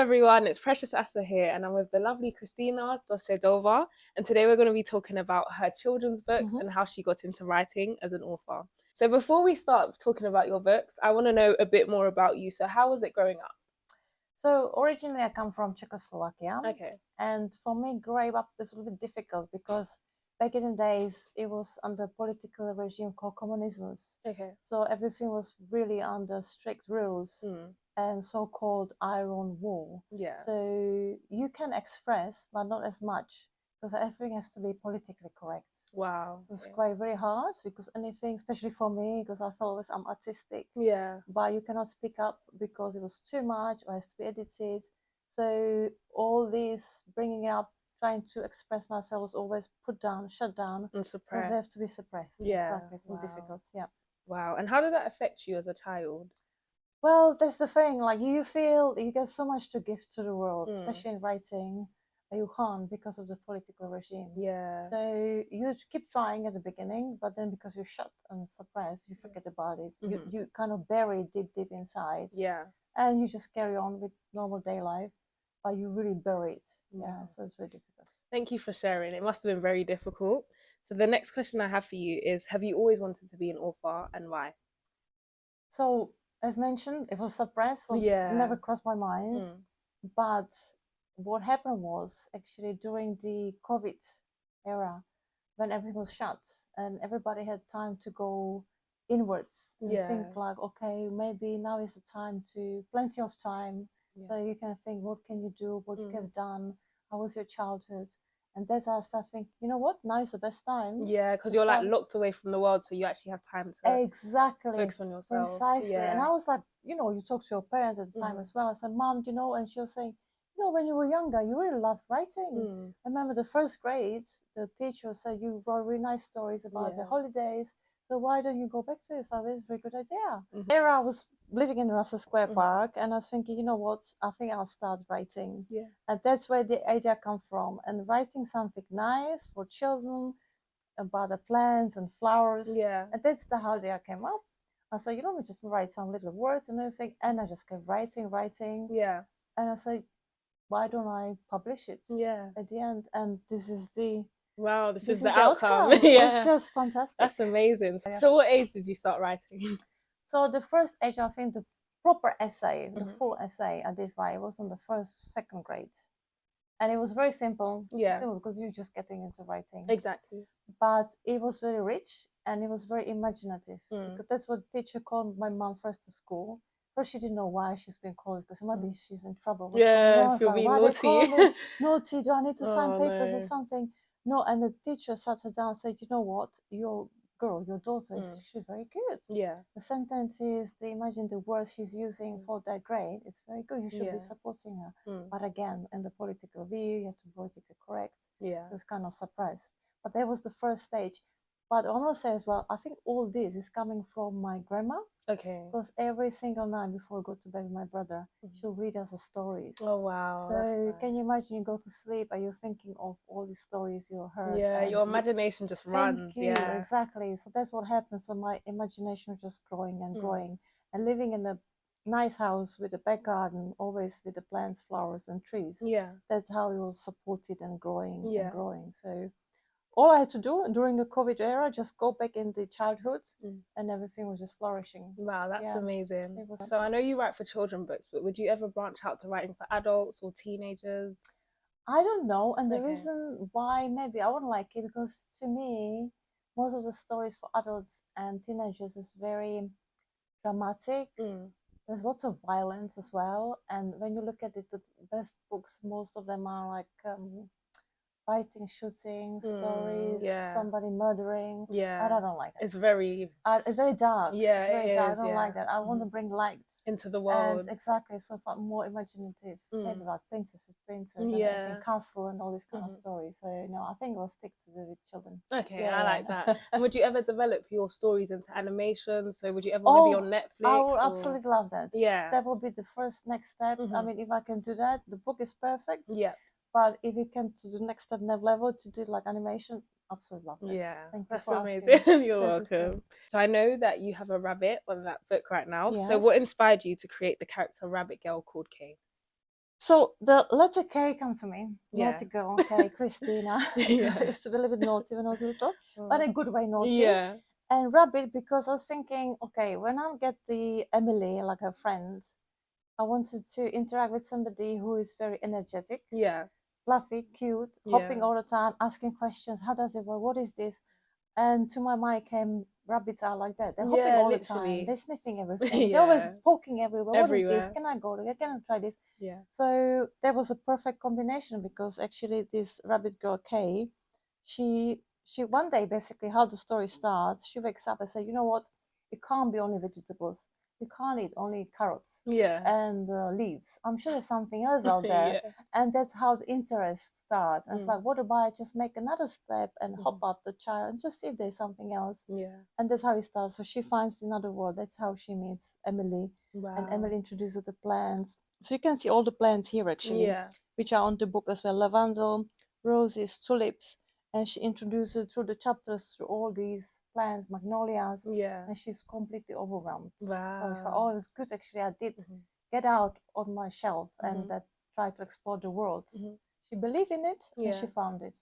everyone, it's Precious Assah here, and I'm with the lovely Kristyna Dosedelova, and today we're going to be talking about her children's books and how she got into writing as an author. So before we start talking about your books, I want to know a bit more about you. So how was it growing up? So originally I come from Czechoslovakia. Okay. And for me, growing up was a little bit difficult because back in the days, it was under political regime called communism. Okay. So everything was really under strict rules and so-called Iron Wall. Yeah. So you can express, but not as much, because everything has to be politically correct. Wow. So it's quite very hard because anything, especially for me, because I felt always I'm artistic. Yeah. But you cannot speak up because it was too much or has to be edited. So all this bringing it up, trying to express myself was always put down, shut down, And because suppressed. they have to be suppressed. Yeah. Exactly. It's difficult. Yeah. Wow. And how did that affect you as a child? Well, that's the thing. Like you feel you get so much to give to the world, especially in writing. You can't because of the political regime. Yeah. So you keep trying at the beginning, but then because you're shut and suppressed, you forget about it. You kind of bury it deep inside. Yeah. And you just carry on with normal day life, but you really bury it. Yeah. So it's very difficult. Thank you for sharing. It must have been very difficult. So the next question I have for you is, have you always wanted to be an author, and why? So as mentioned, it was suppressed, so it never crossed my mind. But what happened was actually during the COVID era, when everything was shut and everybody had time to go inwards and think like, okay, maybe now is the time to, plenty of time. So you can think, what can you do? What you have done? How was your childhood? And that's how I start thinking, you know what, now is the best time. Yeah, because you're like locked away from the world, so you actually have time to focus on yourself. Precisely. And I was like, you know, you talk to your parents at the time as well. I said, Mom, you know, and she was saying, you know, when you were younger, you really loved writing. I remember the first grade, the teacher said, you wrote really nice stories about the holidays. So why don't you go back to yourself? It's a very good idea. There I was living in Russell Square Park, and I was thinking, you know what, I think I'll start writing. And that's where the idea come from. And writing something nice for children about the plants and flowers. And that's how the idea came up. I said, you know, just write some little words and everything. And I just kept writing. And I said, why don't I publish it at the end? And this is the this is the outcome. It's just fantastic. That's amazing. So what age did you start writing? So the first age, I think the proper essay, the full essay I did write, was in the second grade. And it was very simple. Simple because you're just getting into writing. Exactly. But it was very rich and it was very imaginative. Because that's what the teacher called my mom first to school. First, she didn't know why she's been called, because maybe she's in trouble. If you're being naughty. Naughty, do I need to sign papers or something? No, and the teacher sat her down and said, you know what, your girl, your daughter, she's very good. The sentences, imagine the words she's using for that grade, it's very good. You should be supporting her. But again, in the political view, you have to be politically correct. It was kind of suppressed. But that was the first stage. But I want to say as well, I think all this is coming from my grandma. Because every single night before I go to bed with my brother, she'll read us the stories. Oh, wow. So can you imagine you go to sleep and you're thinking of all the stories you heard? Yeah, your imagination just runs. Exactly. So that's what happens. So my imagination was just growing and growing. And living in a nice house with a back garden, always with the plants, flowers and trees. That's how it was supported and growing and growing. So all I had to do during the COVID era, just go back into childhood and everything was just flourishing. Wow, that's amazing. So I know you write for children books, but would you ever branch out to writing for adults or teenagers? I don't know. And the reason why maybe I wouldn't like it, because to me, most of the stories for adults and teenagers is very dramatic. There's lots of violence as well. And when you look at it, the best books, most of them are like fighting, shooting, stories, somebody murdering. I don't like it. It's very dark. It's very dark. I don't like that. I want to bring light into the world. And exactly, so far more imaginative, maybe like princesses, and castle and all these kind of stories. So no, I think we'll stick to the children. I like that. And would you ever develop your stories into animation? So would you ever want to be on Netflix? I would absolutely love that. That will be the first next step. I mean, if I can do that, the book is perfect. But if you can to the next step level to do like animation, absolutely love it. That's amazing. You're welcome. So I know that you have a rabbit on that book right now. So what inspired you to create the character Rabbit Girl called Kay? So the letter K come to me. Yeah. Naughty girl, K, Kristyna. Yeah. I used to be a little bit naughty when I was little, but in a good way naughty. Yeah. And rabbit, because I was thinking, okay, when I get the Emily, like her friend, I wanted to interact with somebody who is very energetic, Yeah. fluffy, cute, hopping all the time, asking questions. How does it work? What is this? And to my mind came rabbits are like that. They're hopping all the time. They're sniffing everything. They're always poking everywhere. What is this? Can I go there? Can I try this? Yeah. So that was a perfect combination, because actually this rabbit girl Kay, she one day, basically how the story starts, she wakes up and says, you know what? It can't be only vegetables. You can't eat only carrots Yeah. and leaves. I'm sure there's something else out there. Yeah. And that's how the interest starts. And it's Mm. like, what about I just make another step and hop up the child and just see if there's something else? Yeah. And that's how it starts. So she finds another world. That's how she meets Emily. Wow. And Emily introduces the plants. So you can see all the plants here actually, Yeah. which are on the book as well. Lavender, roses, tulips. And she introduces through the chapters through all these plants, magnolias. Yeah. And she's completely overwhelmed. Wow. So it's like, oh, it was good actually. I did get out on my shelf and that try to explore the world. She believed in it and she found it.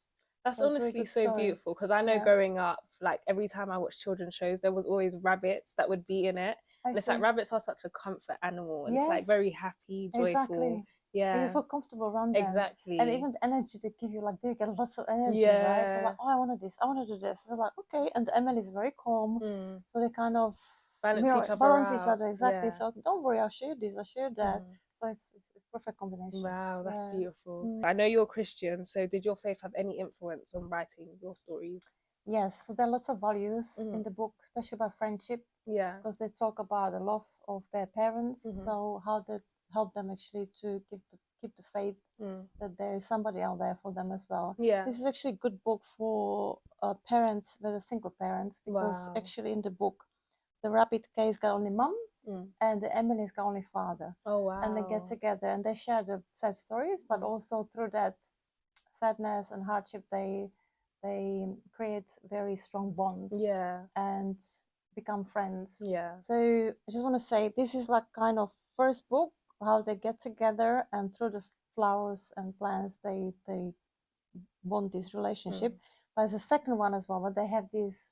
That's So it's a honestly really good so story. beautiful, because I know growing up, like every time I watched children's shows, there was always rabbits that would be in it. And it's like rabbits are such a comfort animal, and it's like very happy, joyful. Exactly. Yeah. And you feel comfortable around them. Exactly. And even the energy they give you, like they get lots of energy, right? So like, oh, I want this, I want to do this. So like, okay. And Emily is very calm. So they kind of balance each other. exactly. Yeah. So don't worry, I'll show you this, I'll show you that. So it's perfect combination. Wow, that's beautiful. I know you're Christian, so did your faith have any influence on writing your stories? Yes, so there are lots of values in the book, especially about friendship. Yeah. Because they talk about the loss of their parents. So how that help them actually to keep the faith that there is somebody out there for them as well. Yeah. This is actually a good book for parents, whether single parents, because actually in the book, the rabbit case got only mum and the Emily's got only father. Oh wow. And they get together and they share the sad stories, but also through that sadness and hardship, they create very strong bonds. Yeah. And become friends. Yeah. So I just want to say this is like kind of first book how they get together and through the flowers and plants they bond this relationship. But there's a second one as well, where they have these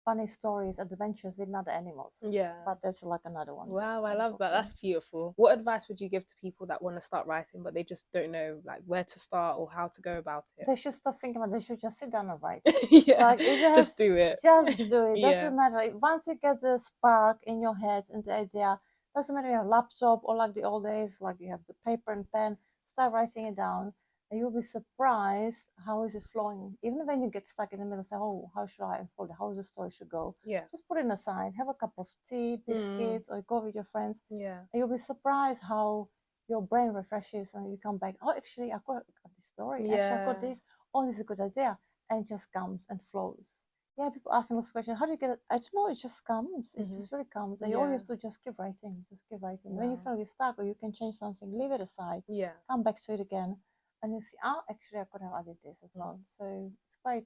funny stories, adventures with other animals. Yeah. But that's like another one. Wow, I love that. That's beautiful. What advice would you give to people that want to start writing but they just don't know like where to start or how to go about it? They should stop thinking about it. They should just sit down and write. Yeah. Like, just do it. Just do it. Doesn't matter. Like, once you get the spark in your head and the idea, doesn't matter if you have a laptop or like the old days, like you have the paper and pen, start writing it down. And you'll be surprised how is it flowing. Even when you get stuck in the middle, say, oh, how should I unfold it? How the story should go? Yeah. Just put it aside. Have a cup of tea, biscuits, or go with your friends. Yeah. And you'll be surprised how your brain refreshes and you come back. Oh, actually, I've got this story. Yeah. Actually, I've got this. Oh, this is a good idea. And it just comes and flows. Yeah, people ask me those questions. How do you get it? I don't know. It just comes. It just really comes. And all you have to just keep writing. Just keep writing. When you feel you're stuck or you can change something, leave it aside. Yeah. Come back to it again. And you see, actually, I could have added this as well. So it's quite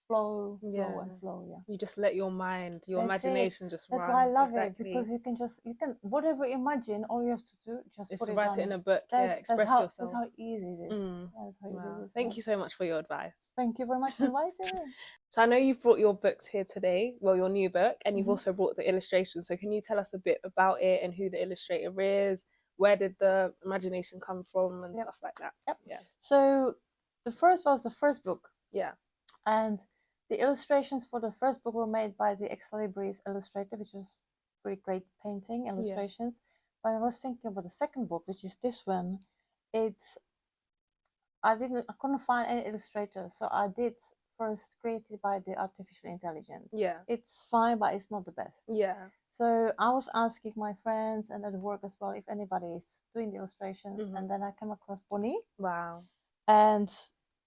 flow. Yeah. You just let your mind, your imagination just run. That's why I love it, because you can whatever you imagine, all you have to do just put it write down. it in a book. Express yourself. That's how easy it is. That's how easy it is. Thank you so much for your advice. Thank you very much for inviting me. So I know you've brought your books here today, well, your new book, and you've also brought the illustrations. So can you tell us a bit about it and who the illustrator is? Where did the imagination come from and stuff like that? Yep. Yeah. So the first was the first book. Yeah. And the illustrations for the first book were made by the Ex Libris illustrator, which was pretty great painting illustrations. But I was thinking about the second book, which is this one. I couldn't find any illustrators, so I did first created by the artificial intelligence. Yeah. It's fine, but it's not the best. Yeah. So I was asking my friends and at work as well if anybody is doing the illustrations, and then I came across Bonnie. Wow. And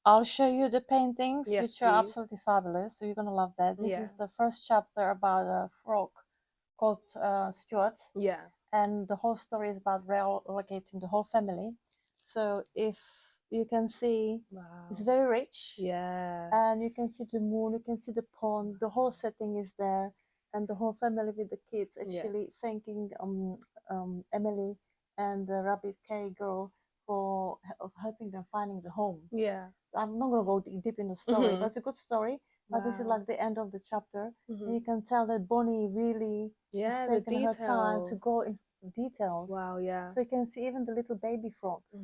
I'll show you the paintings, which are absolutely fabulous. So you're gonna love that. This is the first chapter about a frog called Stuart. Yeah. And the whole story is about relocating the whole family. So if you can see, it's very rich. Yeah. And you can see the moon, you can see the pond, the whole setting is there, and the whole family with the kids actually thanking Emily and the rabbit K girl for helping them finding the home. Yeah. I'm not going to go deep in the story, but it's a good story. But this is Wow. like the end of the chapter. And you can tell that Bonnie really has the taken her time to details. go into details. Wow, yeah. So you can see even the little baby frogs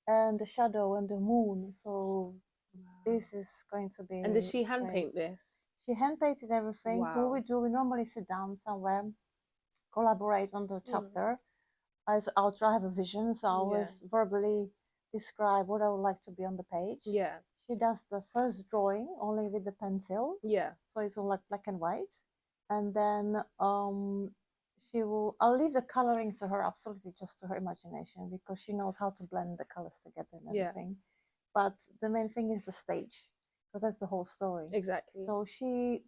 and the shadow and the moon. So this is going to be. And did she hand great. paint this? She hand painted everything. Wow. So what we do, we normally sit down somewhere, collaborate on the chapter. I'll try to have a vision, so I always verbally describe what I would like to be on the page. Yeah. She does the first drawing only with the pencil. Yeah. So it's all like black and white. And then I'll leave the coloring to her, absolutely just to her imagination, because she knows how to blend the colors together and everything. But the main thing is the stage, because that's the whole story. Exactly. So she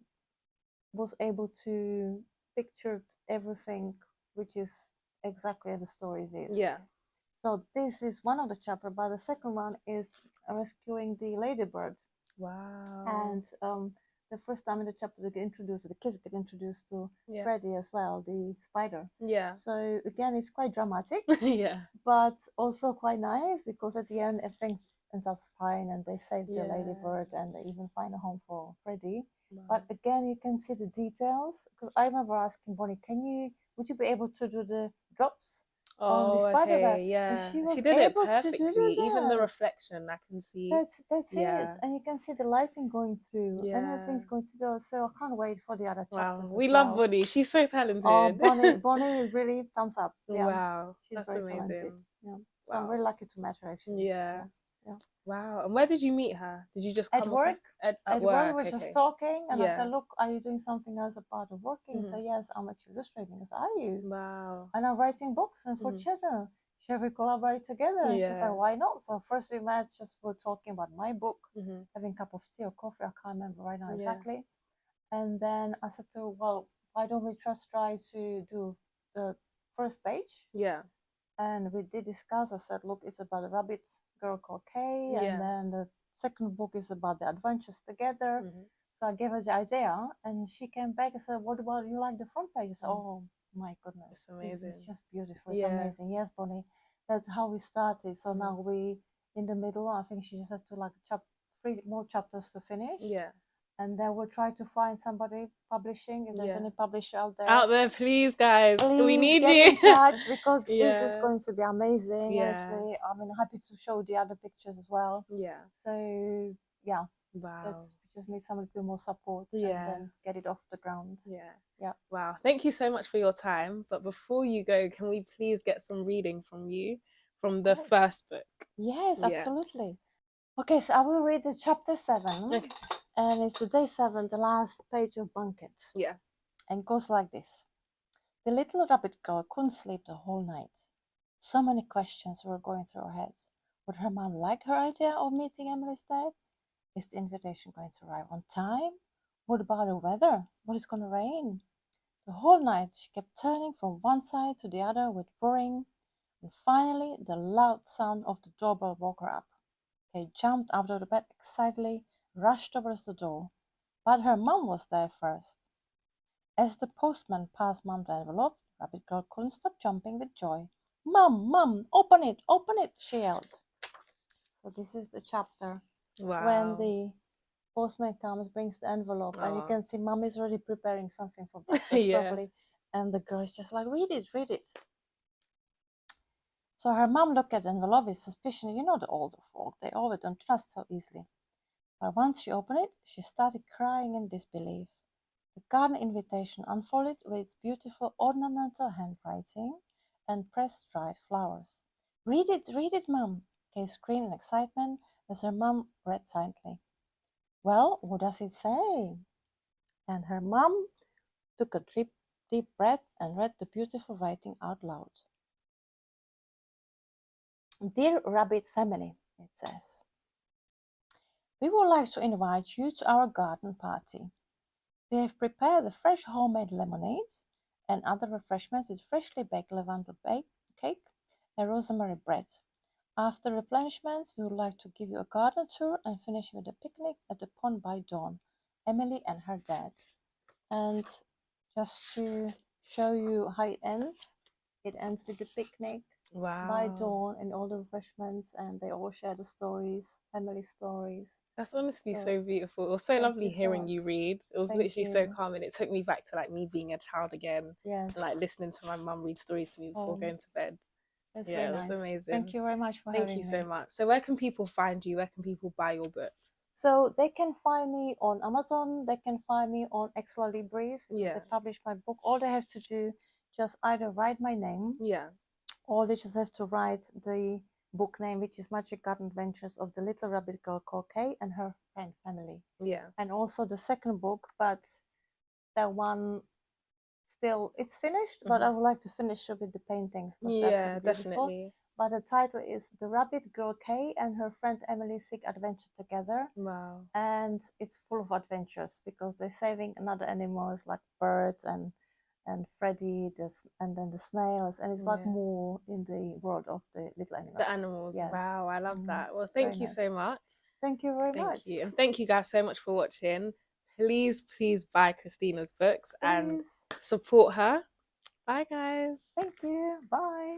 was able to picture everything, which is exactly the story is. Yeah. So this is one of the chapters, but the second one is rescuing the ladybird. Wow. And the first time in the chapter they get introduced, the kids get introduced to Freddy as well, the spider. Yeah. So again, it's quite dramatic. Yeah. But also quite nice, because at the end everything ends up fine and they save the ladybird and they even find a home for Freddy. Wow. But again, you can see the details, because I remember asking Bonnie, would you be able to do the drops on the spider web? Yeah. And she was did it able perfectly. to do that. Even the reflection, I can see. That's it. And you can see the lighting going through and everything's going to do. So I can't wait for the other chapters. Wow. We love Bonnie. She's so talented. Oh, Bonnie is really thumbs up. Yeah. Wow. She's That's very amazing. talented. Yeah. So I'm very lucky to meet her, actually. Yeah. Wow. And where did you meet her? Did you just come at work? At work, we were just talking, and I said, "Look, are you doing something else apart of working?" He said, "Yes, I'm actually illustrating." I said, "Are you?" Wow. And I'm writing books and for children. Shall we collaborate together? And she said, "Why not?" So first we met, just we're talking about my book, having a cup of tea or coffee. I can't remember right now exactly. And then I said to her, "Well, why don't we just try to do the first page?" Yeah. And we did discuss. I said, "Look, it's about a rabbit girl called Kay, and then the second book is about the adventures together." So I gave her the idea, and she came back and said, "What about you like the front page?" I said, "Oh my goodness, it's amazing! This is just beautiful. It's amazing." Yes, Bonnie, that's how we started. So now we in the middle. I think she just had to like 3 more chapters to finish. Yeah. And then we'll try to find somebody publishing. If there's any publisher out there, please, guys, we need get you in touch, because this is going to be amazing. Honestly, I'm happy to show the other pictures as well. Yeah. So yeah, wow. We just need somebody to do more support and then get it off the ground. Yeah. Yeah. Wow. Thank you so much for your time. But before you go, can we please get some reading from you from the first book? Yes, absolutely. Okay, so I will read the chapter 7. Okay. And it's the day 7, the last page of Banquet. Yeah. And it goes like this. The little rabbit girl couldn't sleep the whole night. So many questions were going through her head. Would her mom like her idea of meeting Emily's dad? Is the invitation going to arrive on time? What about the weather? What is going to rain? The whole night she kept turning from one side to the other with worrying. And finally the loud sound of the doorbell woke her up. Kay jumped out of the bed excitedly, rushed towards the door, but her mom was there first. As the postman passed Mom's envelope, Rabbit Girl couldn't stop jumping with joy. "Mom, Mom, open it, she yelled. So this is the chapter when the postman comes, brings the envelope, and you can see Mom is already preparing something for breakfast probably, and the girl is just like, read it. So her mom looked at the envelope with suspicion. You know the older folk, they always don't trust so easily. But once she opened it, she started crying in disbelief. The garden invitation unfolded with its beautiful ornamental handwriting and pressed-dried flowers. Read it, Mum!" Kay screamed in excitement as her mum read silently. "Well, what does it say?" And her mum took a deep breath and read the beautiful writing out loud. "Dear Rabbit family," it says, "we would like to invite you to our garden party. We have prepared a fresh homemade lemonade and other refreshments with freshly baked lavender cake and rosemary bread. After replenishments, we would like to give you a garden tour and finish with a picnic at the pond by dawn. Emily and her dad." And just to show you how it ends with the picnic. by Wow. dawn and all the refreshments, and they all share the stories, family stories. That's honestly So, so beautiful. It was so thank lovely you so hearing much. you read. It was Thank literally so you. calm, and it took me back to like me being a child again, Yes. and like listening to my mum read stories to me before going to bed. That's Yeah, very it was nice. amazing. Thank you very much for Thank having you so me. much. So where can people find you? Where can people buy your books? So they can find me on Amazon. They can find me on Extra Libris because Yeah. they publish my book. All they have to do, just either write my name, Yeah. or they just have to write the book name, which is Magic Garden Adventures of the Little Rabbit Girl called Kay and her friend family. Yeah. And also the second book, but that one still, it's finished, but I would like to finish it with the paintings because they're Yeah, absolutely beautiful. definitely. But the title is The Rabbit Girl Kay and Her Friend Emily Seek Adventure Together. Wow. And it's full of adventures because they're saving another animals like birds and Freddy, and then the snails, and it's like Yeah. more in the world of the little animals. The animals. Yes. Wow, I love that. Well, It's very thank you nice. so much. Thank you very much. Thank you. And thank you guys so much for watching. Please, please buy Kristyna's books and Please. support her. Bye, guys. Thank you. Bye.